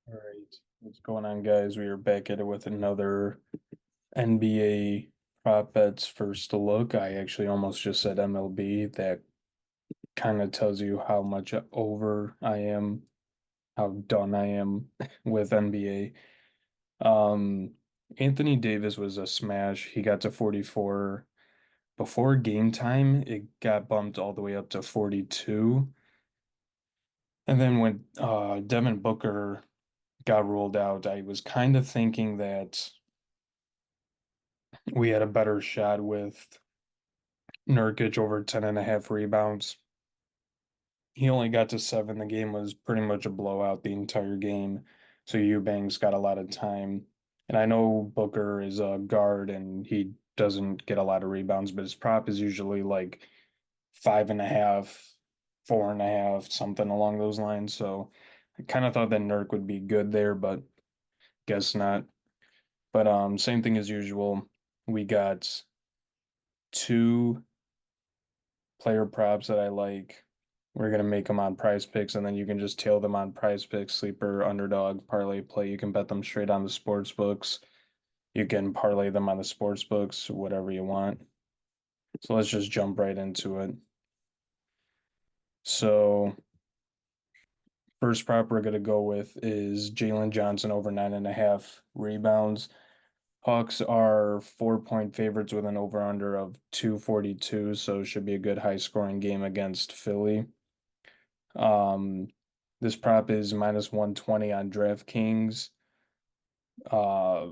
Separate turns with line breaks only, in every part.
All right, what's going on, guys? We are back at it with another NBA prop bets first to look. I actually almost just said MLB. That kind of tells you how much over I am, how done I am with NBA. Anthony Davis was a smash. He got to 44. Before game time, it got bumped all the way up to 42. And then when Devin Booker got ruled out, I was kind of thinking that we had a better shot with Nurkic over 10 and a half rebounds. He only got to seven. The game was pretty much a blowout the entire game. So Eubanks got a lot of time. And I know Booker is a guard and he doesn't get a lot of rebounds, but his prop is usually like five and a half, four and a half, something along those lines. So I kind of thought that Nurk would be good there, but guess not. But same thing as usual. We got two player props that I like. We're gonna make them on PrizePicks, and then you can just tail them on PrizePicks, sleeper, underdog, parlay play. You can bet them straight on the sports books. You can parlay them on the sports books, whatever you want. So let's just jump right into it. So first prop we're gonna go with is Jalen Johnson over 9.5 rebounds. Hawks are 4-point favorites with an over-under of 242, so it should be a good high-scoring game against Philly. Um, this prop is minus 120 on DraftKings.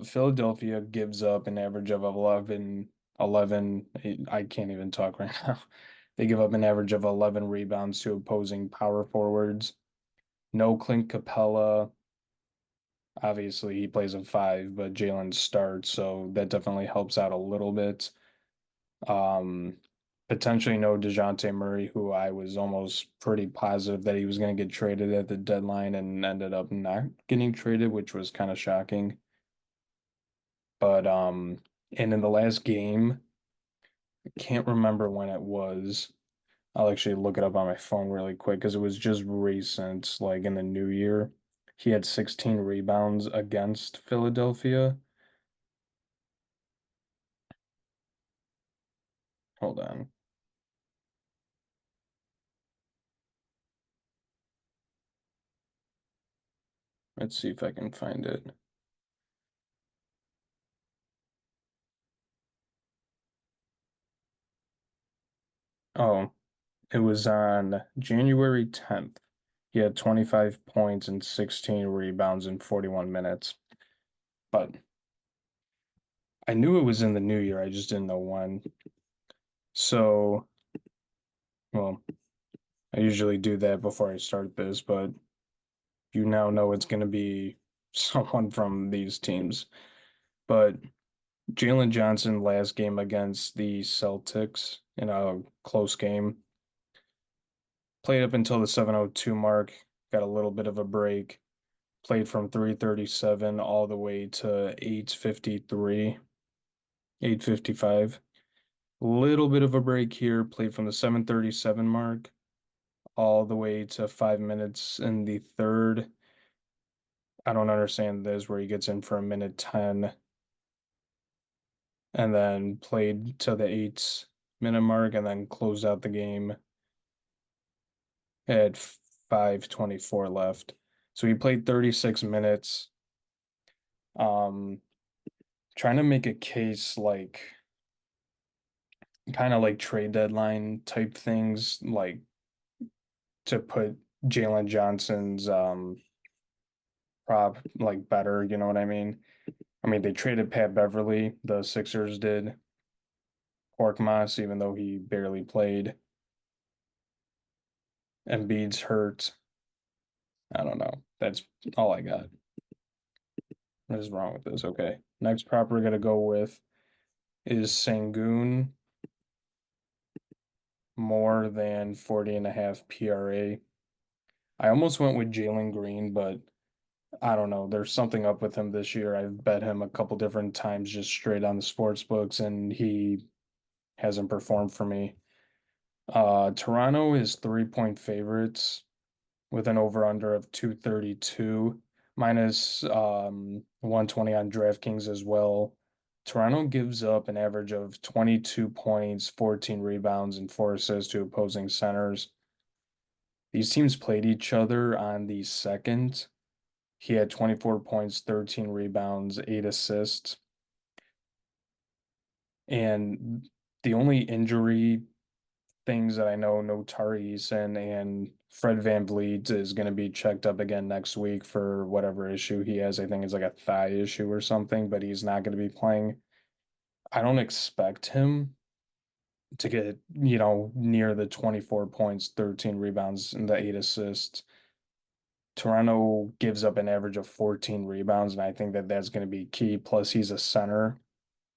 Philadelphia gives up an average of 11. I can't even talk right now. They give up an average of 11 rebounds to opposing power forwards. No Clint Capella. Obviously, he plays a five, but Jalen starts, so that definitely helps out a little bit. Um, Potentially no DeJounte Murray, who I was almost pretty positive that he was going to get traded at the deadline and ended up not getting traded, which was kind of shocking. But and in the last game, I can't remember when it was. I'll actually look it up on my phone really quick because it was just recent, like in the new year. He had 16 rebounds against Philadelphia. Hold on. Let's see if I can find it. Oh, it was on January 10th. He had 25 points and 16 rebounds in 41 minutes. But I knew it was in the new year. I just didn't know when. So, well, I usually do that before I start this, but you now know it's going to be someone from these teams. But Jalen Johnson last game against the Celtics in a close game, played up until the 7:02 mark, got a little bit of a break, played from 3:37 all the way to 8:53, 8:55. Little bit of a break here, played from the 7:37 mark all the way to 5 minutes in the third. I don't understand this where he gets in for a minute 10 and then played to the 8 minute mark and then closed out the game at 5:24 left. So he played 36 minutes. Um, Trying to make a case like kind of like trade deadline type things, like to put Jalen Johnson's prop like better, you know what I mean? I mean, they traded Pat Beverly, the Sixers did. Moss, even though he barely played. Embiid's hurt. I don't know. That's all I got. What is wrong with this? Okay. Next prop we're gonna go with is Sangoon more than 40 and a half PRA. I almost went with Jalen Green, but I don't know. There's something up with him this year. I've bet him a couple different times just straight on the sports books, and he hasn't performed for me. Toronto is 3-point favorites with an over-under of 232. minus 120 on DraftKings as well. Toronto gives up an average of 22 points, 14 rebounds, and 4 assists to opposing centers. These teams played each other on the second. He had 24 points, 13 rebounds, 8 assists. And the only injury things that I know, no Tari Eason and Fred VanVleet is going to be checked up again next week for whatever issue he has. I think it's like a thigh issue or something, but he's not going to be playing. I don't expect him to get, near the 24 points, 13 rebounds, and the 8 assists. Toronto gives up an average of 14 rebounds, and I think that that's going to be key. Plus, he's a center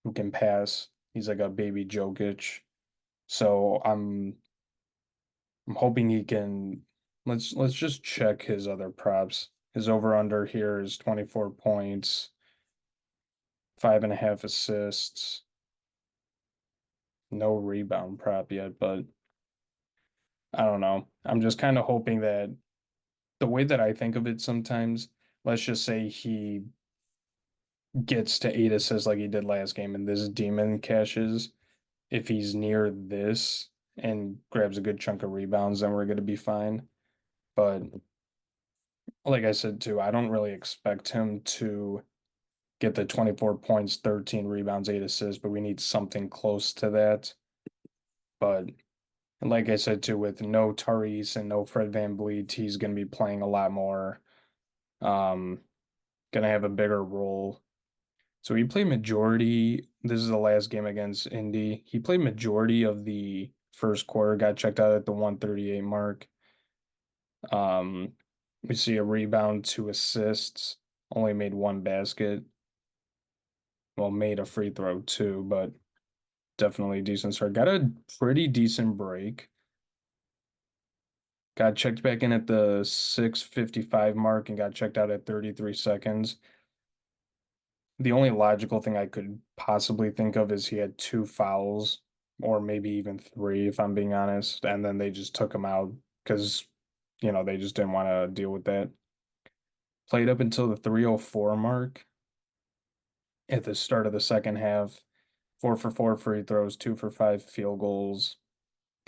who can pass. He's like a baby Jokic. So I'm hoping he can. Let's just check his other props. His over under here is 24 points, 5.5 assists. No rebound prop yet, but I don't know. I'm just kind of hoping that the way that I think of it sometimes, let's just say he gets to 8 assists like he did last game and this demon cashes. If he's near this and grabs a good chunk of rebounds, then we're going to be fine. But like I said too, I don't really expect him to get the 24 points, 13 rebounds, 8 assists, but we need something close to that. But like I said too, with no Tyrese and no Fred VanVleet, he's going to be playing a lot more. Um, going to have a bigger role. So he played majority. This is the last game against Indy. He played majority of the first quarter, got checked out at the 138 mark. Um, we see a rebound, 2 assists, only made one basket. Well, made a free throw too, but definitely a decent start. Got a pretty decent break. Got checked back in at the 6:55 mark and got checked out at 33 seconds. The only logical thing I could possibly think of is he had 2 fouls, or maybe even 3, if I'm being honest. And then they just took him out because, they just didn't want to deal with that. Played up until the 3:04 mark at the start of the second half. 4 for 4 free throws, 2 for 5 field goals,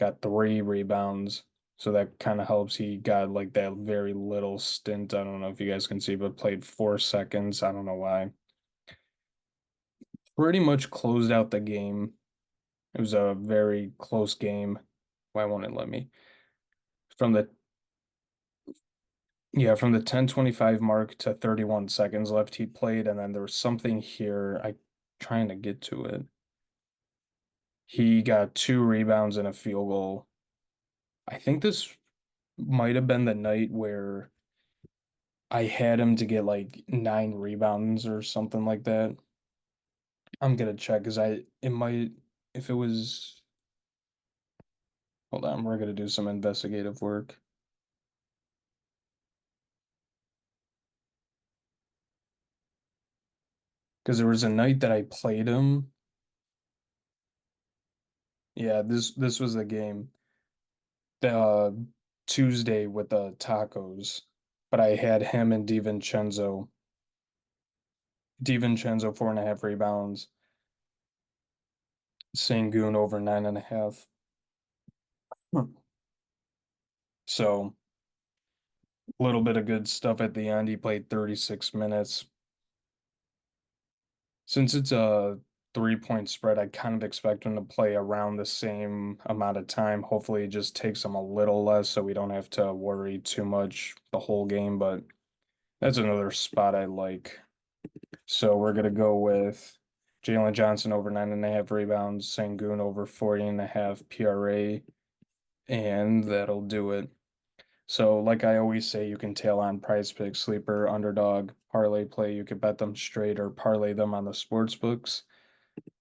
got 3 rebounds. So that kind of helps. He got like that very little stint. I don't know if you guys can see, but played 4 seconds. I don't know why. Pretty much closed out the game. It was a very close game. Why won't it let me? From the from the 10:25 mark to 31 seconds left, he played, and then there was something here. I trying to get to it. He got 2 rebounds and a field goal. I think this might have been the night where I had him to get like 9 rebounds or something like that. I'm gonna check because it might if it was hold on, we're gonna do some investigative work. Because there was a night that I played him. Yeah, this was the game. The Tuesday with the tacos. But I had him and DiVincenzo. DiVincenzo 4.5 rebounds. Sangoon over 9.5. So a little bit of good stuff at the end. He played 36 minutes. Since it's a 3-point spread, I kind of expect him to play around the same amount of time. Hopefully, it just takes him a little less so we don't have to worry too much the whole game. But that's another spot I like. So we're gonna go with Jalen Johnson over 9.5 rebounds, Sangoon over 40.5 PRA, and that'll do it. So, like I always say, you can tail on PrizePicks, sleeper, underdog, parlay play. You can bet them straight or parlay them on the sports books.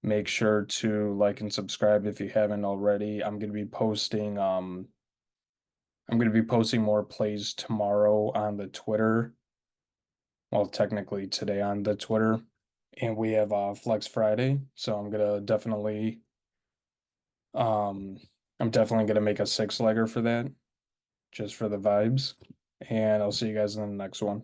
Make sure to like and subscribe if you haven't already. I'm gonna be posting more plays tomorrow on the Twitter. Well, technically today on the Twitter. And we have Flex Friday, so um I'm definitely gonna make a 6-legger for that, just for the vibes. And I'll see you guys in the next one.